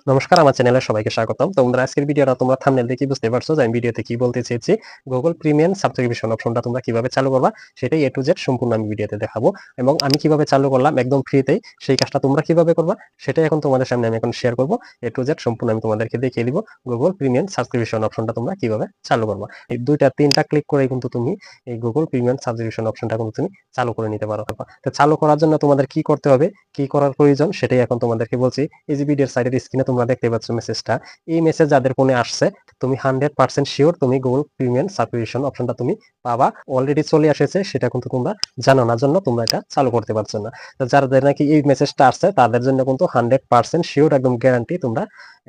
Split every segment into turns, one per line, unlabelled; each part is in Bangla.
নমস্কার, আমার চ্যানেলে সবাইকে স্বাগতম। তো বন্ধুরা, আজকের ভিডিওটা তোমরা থাম্বনেল দেখেই বুঝতে পারছো যে আমি ভিডিওতে কি বলতে চেয়েছি। গুগল প্রিমিয়াম সাবস্ক্রিপশন অপশনটা তোমরা কিভাবে চালু করবা সেটাই A to Z সম্পূর্ণ আমি ভিডিওতে দেখাবো। এবং আমি কিভাবে চালু করলাম একদম ফ্রিতেই, সেই কাজটা তোমরা কিভাবে করবা সেটাই এখন তোমাদের সামনে আমি এখন শেয়ার করব। A to Z সম্পূর্ণ আমি তোমাদেরকে দেখিয়ে দিব গুগল প্রিমিয়াম সাবস্ক্রিপশন অপশনটা তোমরা কিভাবে চালু করবা। এই 2টা 3টা ক্লিক করেই কিন্তু তুমি এই গুগল প্রিমিয়াম সাবস্ক্রিপশন অপশনটা কিন্তু তুমি চালু করে নিতে পারো। তো চালু করার জন্য তোমাদের কি করতে হবে, কি করার প্রয়োজন সেটাই এখন তোমাদেরকে বলছি। এই যে ভিডিওর সাইডের স্ক্রিনে তোমরা দেখতে পাচ্ছ মেসেজটা, এই মেসেজ যাদের ফোনে আসছে তুমি 100% শিওর তুমি গুগল প্রিমিয়াম সাবস্ক্রিপশন অপশনটা তুমি পাবা। অলরেডি চলে এসেছে, সেটা কিন্তু তোমরা জানো না, জন্য তোমরা এটা চালু করতে পারছো না। তো যাদের নাকি এই মেসেজটা আসছে তাদের জন্য কিন্তু 100% শিওর, একদম গ্যারান্টি, তোমরা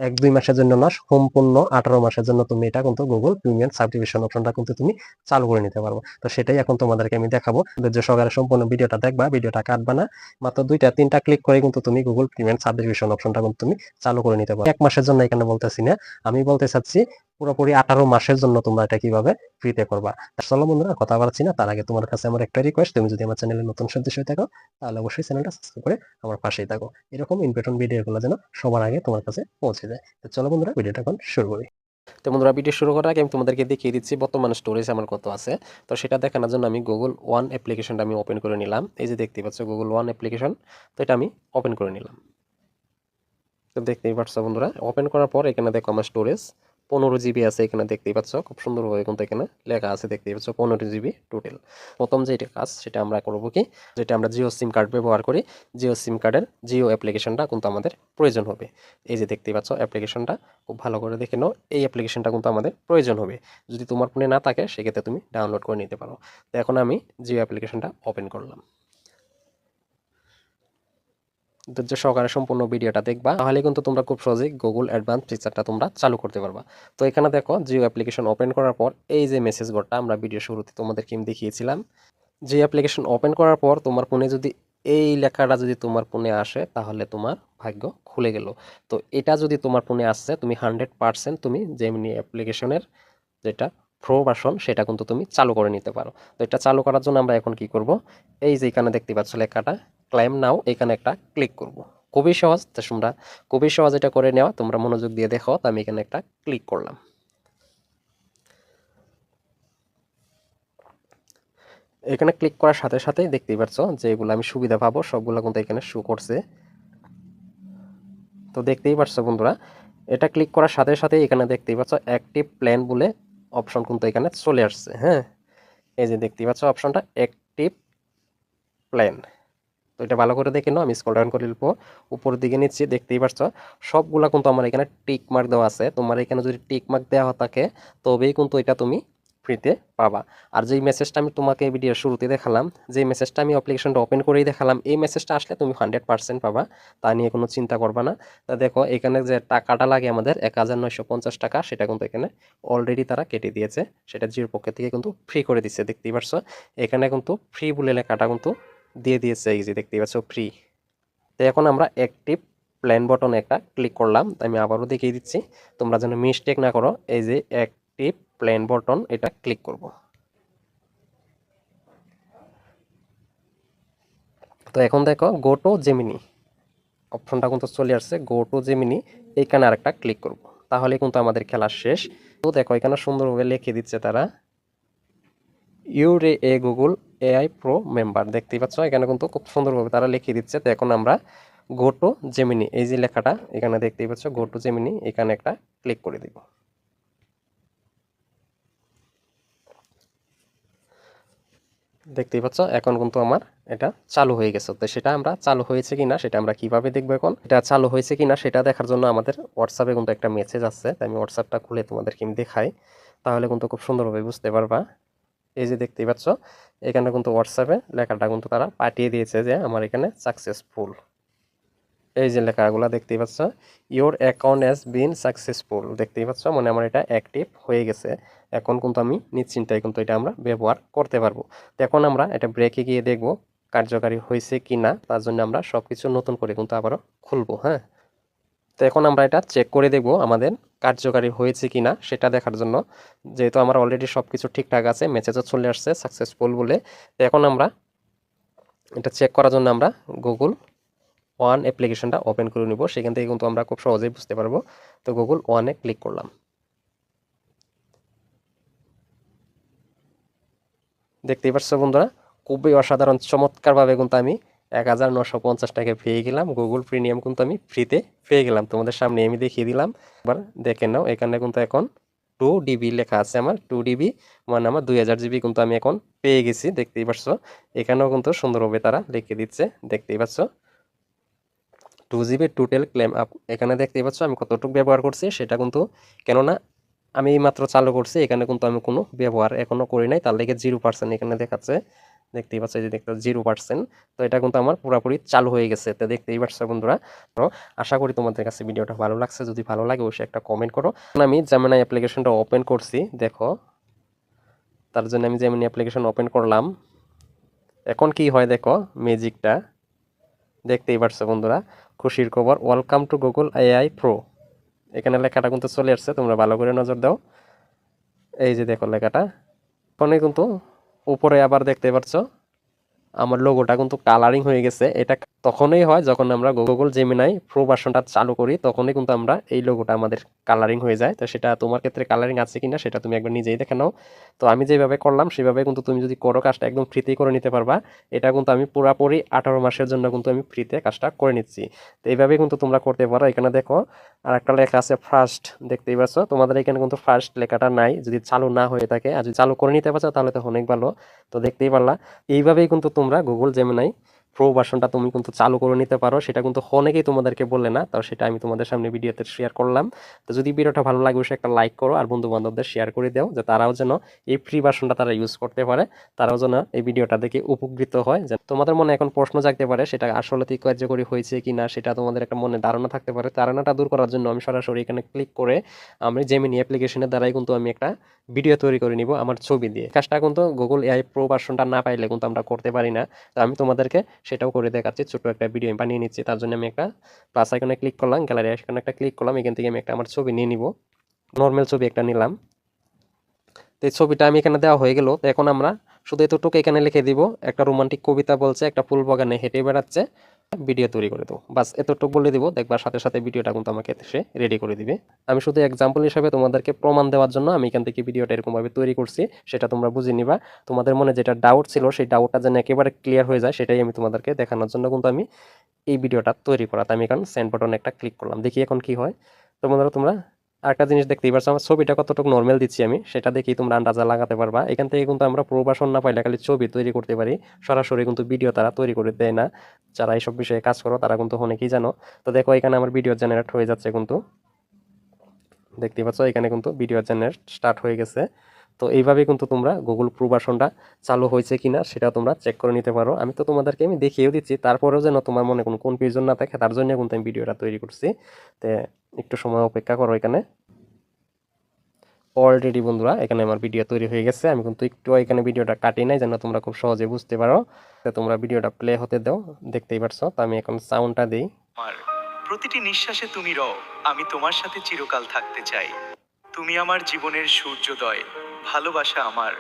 1-2 মাসের জন্য না, সম্পূর্ণ 18 মাসের জন্য তুমি এটা কিন্তু গুগল প্রিমিয়াম সাবস্ক্রিপশন অপশনটা কিন্তু তুমি চালু করে নিতে পারবো। তো সেটাই এখন তোমাদেরকে আমি দেখাবো। ধৈর্য সহকারে সম্পূর্ণ ভিডিওটা দেখবা, ভিডিওটা কাটবা না। মাত্র 2টা 3টা ক্লিক করে কিন্তু তুমি গুগল প্রিমিয়াম সাবস্ক্রিপশন অপশনটা কিন্তু তুমি চালু করে নিতে পারো। 1 মাসের জন্য এখানে বলতেছি না, আমি বলতে চাচ্ছি পুরোপুরি 18 মাসের জন্য তোমরা এটা কিভাবে ফ্রিতে করবা। চলো বন্ধুরা, কথা বাড়াচ্ছি না, তার আগে তোমার কাছে আমার একটা রিকোয়েস্ট, তুমি যদি আমার চ্যানেলে নতুন সদস্য হয়ে থাকো তাহলে অবশ্যই চ্যানেলটা সাবস্ক্রাইব করে আমার পাশেই থাকো। এরকম ইম্পর্টেন্ট ভিডিওগুলো যেন সবার আগে তোমার কাছে পৌঁছে যায়। তো চলো বন্ধুরা, ভিডিওটা এখন শুরু করি। তো বন্ধুরা, ভিডিও শুরু করার আগে আমি তোমাদেরকে দেখিয়ে দিচ্ছি বর্তমান স্টোরেজ আমার কত আছে। তো সেটা দেখানোর জন্য আমি গুগল ওয়ান অ্যাপ্লিকেশনটা আমি ওপেন করে নিলাম। এই যে দেখতে পাচ্ছ গুগল ওয়ান অ্যাপ্লিকেশন, তো এটা আমি ওপেন করে নিলাম। তো দেখতেই পাচ্ছ বন্ধুরা, ওপেন করার পর এখানে দেখো আমার স্টোরেজ 15 GB আছে। এখানে দেখতেই পাচ্ছ খুব সুন্দরভাবে কিন্তু এখানে লেখা আছে, দেখতেই পাচ্ছ 15 GB টোটাল। প্রথম যে এটা কাজ সেটা আমরা করবো কি, যেটা আমরা জিও সিম কার্ড ব্যবহার করি, জিও সিম কার্ডের জিও অ্যাপ্লিকেশনটা কিন্তু আমাদের প্রয়োজন হবে। এই যে দেখতেই পাচ্ছ অ্যাপ্লিকেশনটা, খুব ভালো করে দেখে নাও, এই অ্যাপ্লিকেশনটা কিন্তু আমাদের প্রয়োজন হবে। যদি তোমার ফোনে না থাকে সেক্ষেত্রে তুমি ডাউনলোড করে নিতে পারো। তো এখন আমি জিও অ্যাপ্লিকেশনটা ওপেন করলাম। ধৈর্য সহকারে সম্পূর্ণ ভিডিওটা দেখবা, তাহলে কিন্তু তোমরা খুব সহজেই গুগল অ্যাডভান্স ফিচারটা তোমরা চালু করতে পারবা। তো এখানে দেখো জিও অ্যাপ্লিকেশন ওপেন করার পর এই যে মেসেজ বোর্ডটা আমরা ভিডিও শুরুতে তোমাদেরকে আমি দেখিয়েছিলাম, যে অ্যাপ্লিকেশন ওপেন করার পর তোমার ফোনে যদি এই লেখাটা যদি তোমার ফোনে আসে তাহলে তোমার ভাগ্য খুলে গেল। তো এটা যদি তোমার ফোনে আসছে, তুমি 100% তুমি জেমিনি অ্যাপ্লিকেশনের যেটা প্রো ভার্সন সেটা কিন্তু তুমি চালু করে নিতে পারো। তো এটা চালু করার জন্য আমরা এখন কি করব, এই যে এখানে দেখতে পাচ্ছ লেখাটা ক্লেম নাও, এখানে একটা ক্লিক করব। খুবই সহজ, তো তোমরা খুবই সহজ এটা করে নেওয়া, তোমরা মনোযোগ দিয়ে দেখো। তো আমি এখানে একটা ক্লিক করলাম। এখানে ক্লিক করার সাথে সাথেই দেখতেই পাচ্ছ যে এগুলো আমি সুবিধা পাবো সবগুলো কিন্তু এখানে শো করছে। তো দেখতেই পাচ্ছ বন্ধুরা, এটা ক্লিক করার সাথে সাথে এখানে দেখতেই পাচ্ছ অ্যাক্টিভ প্ল্যান বলে অপশন কিন্তু এখানে চলে আসছে। হ্যাঁ, এই যে দেখতেই পাচ্ছ অপশনটা অ্যাক্টিভ প্ল্যান। তো এটা ভালো করে দেখে নাও, আমি স্ক্রল ডাউন করে নিবো, উপরের দিকে নিচ্ছি, দেখতেই পাচ্ছ সবগুলা কিন্তু আমার এখানে টিক মার্ক দেওয়া আছে। তোমার এখানে যদি টিক মার্ক দেওয়া থাকে তবেই কিন্তু এটা তুমি ফ্রিতে পাবা। আর যেই মেসেজটা আমি তোমাকে ভিডিওর শুরুতে দেখালাম, যে মেসেজটা আমি অ্যাপ্লিকেশনটা ওপেন করেই দেখালাম, এই মেসেজটা আসলে তুমি 100% পাবা, তা নিয়ে কোনো চিন্তা করবা না। তা দেখো এখানে যে টাকাটা লাগে আমাদের 1950 টাকা, সেটা কিন্তু এখানে অলরেডি তারা কেটে দিয়েছে, সেটা জিওর পক্ষ থেকে কিন্তু ফ্রি করে দিচ্ছে। দেখতেই পাচ্ছ এখানে কিন্তু ফ্রি বলে লেখাটা কিন্তু দিয়ে দিয়েছে, এই যে দেখতেই পাচ্ছ ফ্রি। তো এখন আমরা অ্যাক্টিভ প্ল্যান বটনে একটা ক্লিক করলাম। আমি আবারও দেখিয়ে দিচ্ছি তোমরা যেন মিস্টেক না করো, এই যে অ্যাক্টিভ প্ল্যান বটন, এটা ক্লিক করব। তো এখন দেখো গো টু জেমিনি অপশনটা কিন্তু চলে আসছে, গো টু জেমিনি, এইখানে আরেকটা ক্লিক করব, তাহলে কিন্তু আমাদের খেলা শেষ। তো দেখো এখানে সুন্দরভাবে লিখে দিচ্ছে তারা, ইউরে এ গুগল এআই প্রো মেম্বার, দেখতেই পাচ্ছ এখানে কিন্তু খুব সুন্দরভাবে তারা লিখে দিচ্ছে। তো এখন আমরা গো টু জেমিনি, এই যে লেখাটা এখানে দেখতেই পাচ্ছ গো টু জেমিনি, এখানে একটা ক্লিক করে দিব। দেখতেই পাচ্ছ এখন কিন্তু আমার এটা চালু হয়ে গেছে। তো সেটা আমরা চালু হয়েছে কিনা সেটা আমরা কিভাবে দেখবো, এখন এটা চালু হয়েছে কিনা সেটা দেখার জন্য আমাদের হোয়াটসঅ্যাপে কিন্তু একটা মেসেজ আছে। তাই আমি হোয়াটসঅ্যাপটা খুলে তোমাদেরকে আমি দেখাই, তাহলে কিন্তু খুব সুন্দরভাবে বুঝতে পারবা। এই যে দেখতেই পাচ্ছ এখানে কিন্তু হোয়াটসঅ্যাপে লেখাটা কিন্তু তারা পাঠিয়ে দিয়েছে যে আমার এখানে সাকসেসফুল। এই যে লেখাগুলো দেখতেই পাচ্ছ, your account has been successful, দেখতেই পাচ্ছ মানে আমার এটা অ্যাক্টিভ হয়ে গেছে। এখন কিন্তু আমি নিশ্চিন্তায় কিন্তু এটা আমরা ব্যবহার করতে পারবো। তো এখন আমরা এটা ব্রেকে গিয়ে দেখব কার্যকারী হয়েছে কি না, তার জন্য আমরা সব কিছু নতুন করে কিন্তু আবারও খুলবো। হ্যাঁ, তো এখন আমরা এটা চেক করে দেখব আমাদের কার্যকারী হয়েছে কি না সেটা দেখার জন্য, যেহেতু আমার অলরেডি সব কিছু ঠিকঠাক আছে, মেসেজও চলে আসছে সাকসেসফুল বলে। তো এখন আমরা এটা চেক করার জন্য আমরা গুগল ওয়ান অ্যাপ্লিকেশনটা ওপেন করে নিব, সেখান থেকে কিন্তু আমরা খুব সহজেই বুঝতে পারবো। তো গুগল ওয়ানে ক্লিক করলাম, দেখতেই পাচ্ছ বন্ধুরা, খুবই অসাধারণ চমৎকারভাবে কিন্তু আমি 1950 টাকায় পেয়ে গেলাম। গুগল প্রিমিয়াম কিন্তু আমি ফ্রিতে পেয়ে গেলাম, তোমাদের সামনে আমি দেখিয়ে দিলাম। এবার দেখে নাও, এখানে কিন্তু এখন 2 ডিবি লেখা আছে, আমার 2 ডিবি মানে আমার 2000 জিবি কিন্তু আমি এখন পেয়ে গেছি। দেখতেই পাচ্ছ, এখানেও কিন্তু সুন্দরভাবে তারা লিখে দিচ্ছে, দেখতেই পাচ্ছ 2 জিবি টোটাল ক্লেম আপ। এখানে দেখতেই পাচ্ছ আমি কতটুকু ব্যবহার করছি সেটা কিন্তু, কেননা আমি মাত্র চালু করছি, এখানে কিন্তু আমি কোনো ব্যবহার এখনো করি নাই, তার লেগে 0% এখানে দেখাচ্ছে। দেখতেই পাচ্ছ, এই যে দেখতে 0%। তো এটা কিন্তু আমার পুরোপুরি চালু হয়ে গেছে। তো দেখতেই পাচ্ছ বন্ধুরা, তো আশা করি তোমাদের কাছে ভিডিওটা ভালো লাগছে। যদি ভালো লাগে অবশ্যই একটা কমেন্ট করো। আমি জেমিনি অ্যাপ্লিকেশনটা ওপেন করছি, দেখো তার জন্য আমি জেমিনি অ্যাপ্লিকেশন ওপেন করলাম। এখন কি হয় দেখো ম্যাজিকটা, দেখতেই পাচ্ছ বন্ধুরা, খুশির খবর, welcome to Google AI pro. এখানে লেখাটা কিন্তু চলে আসছে, তোমরা ভালো করে নজর দাও। এই যে দেখো লেখাটা, এখনই কিন্তু উপরে আবার দেখতে পাচ্ছ আমার লোগোটা কিন্তু কালারিং হয়ে গেছে। এটা তখনই হয় যখন আমরা গুগল জেমিনাই প্রো ভার্সনটা চালু করি, তখনই কিন্তু আমরা এই লোগোটা আমাদের কালারিং হয়ে যায়। তো সেটা তোমার ক্ষেত্রে কালারিং আছে কিনা সেটা তুমি একবার নিজেই দেখে নাও। তো আমি যেভাবে করলাম সেভাবে কিন্তু তুমি যদি করো কাজটা একদম ফ্রিতেই করে নিতে পারবা। এটা কিন্তু আমি পুরোপুরি 18 মাসের জন্য কিন্তু আমি ফ্রিতে কাজটা করে নিচ্ছি। তো এইভাবে কিন্তু তোমরা করতে পারো। এখানে দেখো আর একটা লেখা আছে ফার্স্ট, দেখতেই পাচ্ছ, তোমাদের এখানে কিন্তু ফার্স্ট লেখাটা নাই, যদি চালু না হয়ে থাকে। আর যদি চালু করে নিতে পারছো তাহলে তো অনেক ভালো। তো দেখতেই পারলা, এইভাবেই কিন্তু তোমরা গুগল জেমিনাই প্রো ভার্সনটা তুমি কিন্তু চালু করে নিতে পারো। সেটা কিন্তু অনেকেই তোমাদেরকে বললে না, তো সেটা আমি তোমাদের সামনে ভিডিওতে শেয়ার করলাম। তো যদি ভিডিওটা ভালো লাগে অবশ্যই একটা লাইক করো, আর বন্ধু বান্ধবদের শেয়ার করে দাও, যে তারাও যেন এই ফ্রি ভার্সনটা তারা ইউজ করতে পারে, তারাও যেন এই ভিডিওটা দেখে উপকৃত হয়। যে তোমাদের মনে এখন প্রশ্ন জাগতে পারে সেটা আসলে কি কার্যকরী হয়েছে কিনা, সেটা তোমাদের একটা মনে ধারণা থাকতে পারে। ধারণাটা দূর করার জন্য আমি সরাসরি এখানে ক্লিক করে আমি জেমিনি অ্যাপ্লিকেশনের দ্বারাই কিন্তু আমি একটা ভিডিও তৈরি করে নিব আমার ছবি দিয়ে। কাজটা কিন্তু গুগল এআই প্রো ভার্সনটা না পাইলে কিন্তু আমরা করতে পারি না। তো আমি তোমাদেরকে সেটাও করে দেখাচ্ছি, ছোট একটা ভিডিও আমি বানিয়ে নিচ্ছি। তার জন্য আমি একটা প্লাস আইকনে ক্লিক করলাম, গ্যালারি আইকনে একটা ক্লিক করলাম, এখান থেকে আমি একটা আমার ছবি নিয়ে নিব, নর্মাল ছবি একটা নিলাম। তো এই ছবিটা আমি এখানে দেওয়া হয়ে গেল। তো এখন আমরা শুধু এতটুকু এখানে লিখে দিব, একটা রোমান্টিক কবিতা বলছে, একটা ফুল বাগানে হেঁটে বেড়াচ্ছে, ভিডিও তৈরি করে দেবো, বাস এতটুকু বলে দিব, দেখবার সাথে সাথে ভিডিওটা কিন্তু আমাকে সে রেডি করে দিবে। আমি শুধু এক্সাম্পল হিসাবে তোমাদেরকে প্রমাণ দেওয়ার জন্য আমি এখান থেকে ভিডিওটা এরকমভাবে তৈরি করছি, সেটা তোমরা বুঝে নিবা। তোমাদের মনে যেটা ডাউট ছিল সেই ডাউটটা যেন একেবারে ক্লিয়ার হয়ে যায়, সেটাই আমি তোমাদেরকে দেখানোর জন্য কিন্তু আমি এই ভিডিওটা তৈরি করা। আমি এখন সেন্ড বাটনে একটা ক্লিক করলাম, দেখি এখন কি হয়। তো বন্ধুরা তোমরা আরেকটা জিনিস দেখতেই পাচ্ছ, আমার ছবিটা কতটুকু নর্মাল দিচ্ছি আমি, সেটা দেখেই তোমরা আন্দাজা লাগাতে পারবা। এখান থেকে কিন্তু আমরা প্রো ভার্সন না পাইলে খালি ছবি তৈরি করতে পারি, সরাসরি কিন্তু ভিডিও তারা তৈরি করে দেয় না। যারা এইসব বিষয়ে কাজ করো তারা কিন্তু অনেকেই জানো। তো দেখো এখানে আমার ভিডিও জেনারেট হয়ে যাচ্ছে, কিন্তু দেখতেই পাচ্ছ এখানে কিন্তু ভিডিও জেনারেট স্টার্ট হয়ে গেছে। তো এইভাবে কিন্তু তোমরা গুগল প্রো ভার্সনটা চালু হয়েছে কিনা সেটা তোমরা চেক করে নিতে পারো। আমি তো তোমাদেরকে আমি দেখিয়েও দিচ্ছি, তারপরেও যেন তোমার মনে কোনো কনফিউশন না থাকে, তার জন্য কিন্তু আমি ভিডিওটা তৈরি করছি। তো একটু সময় অপেক্ষা করো। এখানে অলরেডি বন্ধুরা এখানে আমার ভিডিও তৈরি হয়ে গেছে। আমি কিন্তু একটু এখানে ভিডিওটা কাটি নাই যেন তোমরা খুব সহজে বুঝতে পারো। তো তোমরা ভিডিওটা প্লে হতে দাও, দেখতেই পারছো। তো আমি এখন সাউন্ডটা দিই।
আমার প্রতিটি নিঃশ্বাসে তুমি রও, আমি তোমার সাথে চিরকাল থাকতে চাই। তুমি আমার জীবনের সূর্যোদয়, ভালোবাসা আমার।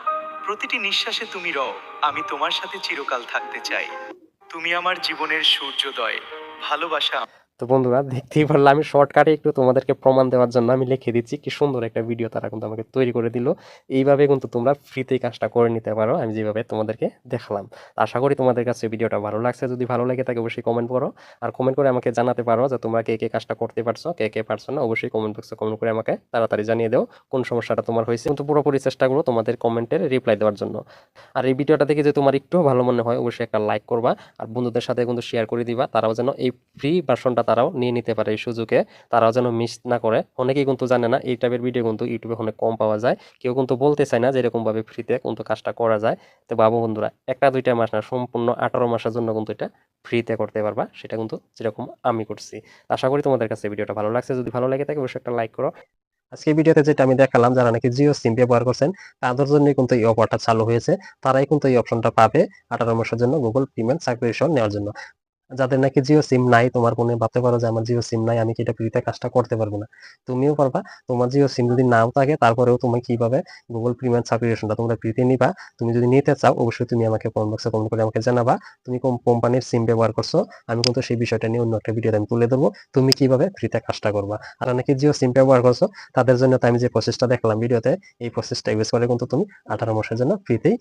প্রতিটি নিঃশ্বাসে তুমি রও, আমি তোমার সাথে চিরকাল থাকতে চাই। তুমি আমার জীবনের সূর্যোদয়, ভালোবাসা।
তো বন্ধুরা দেখতেই পারলাম, আমি শর্টকাটে একটু তোমাদেরকে প্রমাণ দেওয়ার জন্য আমি লিখে দিচ্ছি, কি সুন্দর একটা ভিডিও তারা কিন্তু আমাকে তৈরি করে দিল। এইভাবে কিন্তু তোমরা ফ্রিতেই কাজটা করে নিতে পারো, আমি যেভাবে তোমাদেরকে দেখালাম। আশা করি তোমাদের কাছে ভিডিওটা ভালো লাগছে। যদি ভালো লাগে থাকে অবশ্যই কমেন্ট করো, আর কমেন্ট করে আমাকে জানাতে পারো যে তোমরা কে কে কাজটা করতে পারছো, কে কে পারছো না। অবশ্যই কমেন্ট বক্সে কমেন্ট করে আমাকে তাড়াতাড়ি জানিয়ে দাও কোন সমস্যাটা তোমার হয়েছে। কিন্তু পুরোপুরি চেষ্টা করো তোমাদের কমেন্টের রিপ্লাই দেওয়ার জন্য। আর এই ভিডিওটা দেখে যে তোমার একটু ভালো মনে হয় অবশ্যই একটা লাইক করবা, আর বন্ধুদের সাথে কিন্তু শেয়ার করে দিবা, তারাও যেন এই ফ্রি ভার্সনটা তারাও নিয়ে নিতে পারে এই সুযোগে, তারাও যেন মিস না করে। অনেকেই কিন্তু জানে না এই টাইপের ভিডিও কিন্তু ইউটিউবে অনেক কম পাওয়া যায়, কেউ কিন্তু বলতে চায় না যে এরকম ভাবে ফ্রিতে কিন্তু কাজটা করা যায়। তো বাবু বন্ধুরা, একটা দুইটা মাস না, সম্পূর্ণ 18 মাসের জন্য কিন্তু এটা ফ্রিতে করতে পারবা, সেটা কিন্তু যেরকম আমি করছি। আশা করি তোমাদের কাছে ভিডিওটা ভালো লাগছে। যদি ভালো লাগে থাকে অবশ্যই একটা লাইক করো। আজকে ভিডিওতে যেটা আমি দেখালাম, যারা নাকি জিও সিম ব্যবহার করছেন তাদের জন্য কিন্তু এই অফারটা চালু হয়েছে, তারাই কিন্তু এই অপশনটা পাবে 18 মাসের জন্য গুগল প্রিমিয়াম সাবস্ক্রিপশন নেওয়ার জন্য। যাদের নাকি জিও সিম নাই, তোমার ফোনে ভাবতে পারো যে আমার জিও সিম নাই, আমি কি এটা ফ্রিতে কাজটা করতে পারবো না? তুমিও পারবা। তোমার জিও সিম যদি নাও থাকে, তারপরেও তুমি কিভাবে গুগল প্রিমিয়াম সাবস্ক্রিপশনটা তোমরা ফ্রিতে নিবা। তুমি যদি নিতে চাও, অবশ্যই তুমি আমাকে কমেন্ট বক্সে কমেন্ট করে আমাকে জানাবা তুমি কোন কোম্পানির সিম ব্যবহার করছো। আমি কিন্তু সেই বিষয়টা নিয়ে অন্য একটা ভিডিওতে আমি তুলে ধরবো, তুমি কিভাবে ফ্রিতে কাজটা করবা। আর অনেকে জিও সিম ব্যবহার করছো, তাদের জন্য তো আমি যে প্রসেসটা দেখলাম ভিডিওতে, এই প্রসেসটা ইউজ করে কিন্তু তুমি 18 মাসের জন্য ফ্রিতেই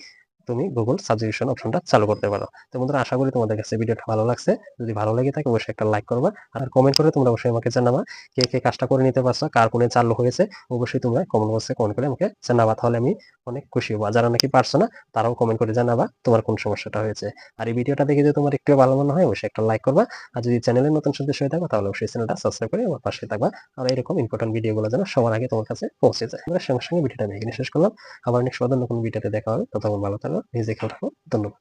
তুমি গুগল সাবস্ক্রিপশন অপশনটা চালু করতে পারো। তো বন্ধুরা, আশা করি তোমাদের কাছে ভিডিওটা ভালো লাগছে। যদি ভালো লেগে থাকে, অবশ্যই একটা লাইক করবা, আর কমেন্ট করে তোমরা অবশ্যই আমাকে জানাবা কে কে কাজটা করে নিতে পারছো, কার ফোনে চালু হয়েছে। অবশ্যই তোমরা কমেন্ট বক্সে কমেন্ট করে আমাকে জানাবা, তাহলে আমি অনেক খুশি হবো। আর যারা নাকি পারছো না, তারাও কমেন্ট করে জানাবা তোমার কোন সমস্যাটা হয়েছে। আর এই ভিডিওটা দেখে যদি তোমার একটু ভালো মনে হয়, অবশ্যই একটা লাইক করবা। আর যদি চ্যানেলের নতুন সদস্য হয়ে থাকো, তাহলে অবশ্যই চ্যানেলটা সাবস্ক্রাইব করে আমার পাশে থাকবা। আর এরকম ইম্পর্টেন্ট ভিডিওগুলো যেন সবার আগে তোমার কাছে পৌঁছে যায়। আমরা সঙ্গে সঙ্গে ভিডিওটা আমি এখানে শেষ করলাম। আবার নেক্সট নতুন ভিডিওতে দেখা হবে। ততক্ষণ ভালো থাকো, নিজে খেয়াল রাখো। ধন্যবাদ।